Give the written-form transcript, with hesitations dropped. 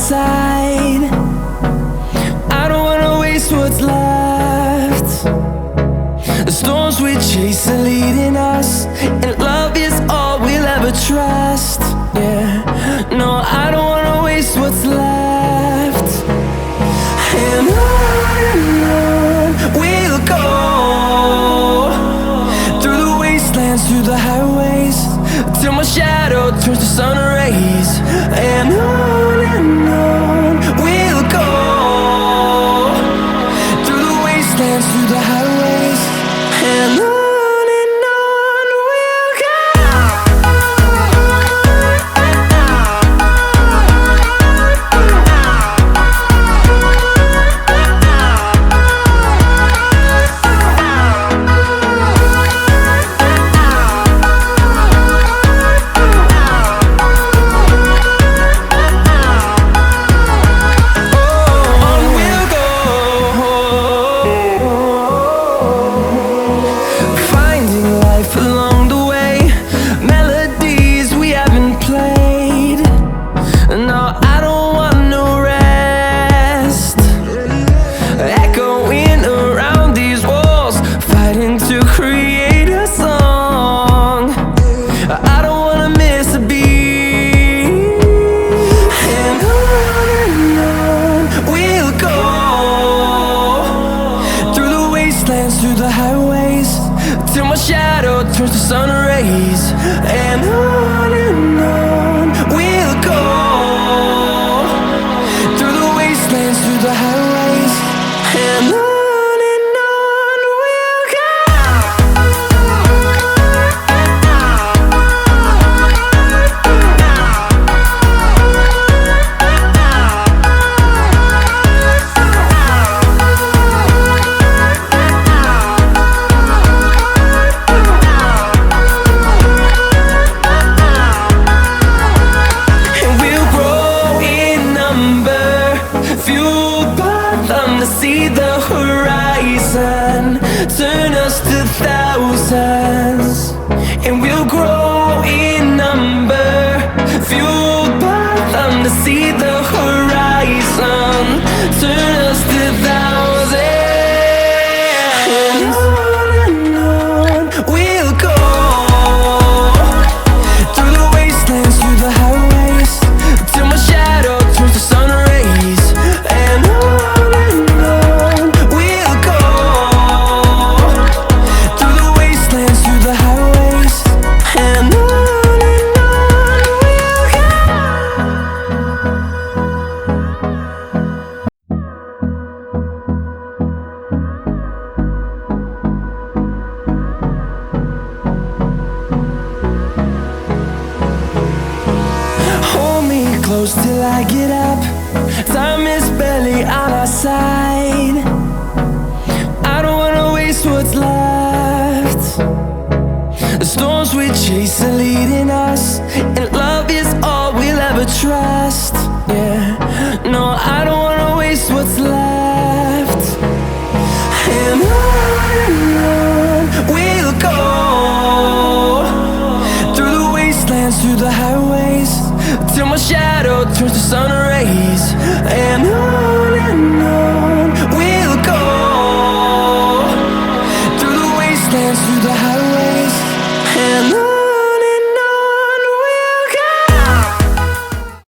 side. I don't wanna waste what's left. The storms we chase are leading us, and love is all we'll ever trust. Yeah, no, I don't wanna waste what's left. And on we'll go, through the wastelands, through the highways, till my shadow turns to sun rays. And on we'll go, through the wastelands, through the highways, and on we'll go. Through the highways, till my shadow turns to sun rays. And on we'll go, through the wastelands, through the highways, and on we'll go. To see the horizon turn us to thousands, and we'll grow in number, fueled by them. To see the horizon turn us to thousands, and on we'll go, through the wastelands, through the highways, till my shadow turns to sun rays. And close till I get up, time is barely on our side. I don't wanna waste what's left. The storms we chase are leading us, and love is all we'll ever trust. Yeah, no, I don't wanna waste what's left. And on we'll go, through the wastelands, through the highways, till my shadow turns to sun rays. And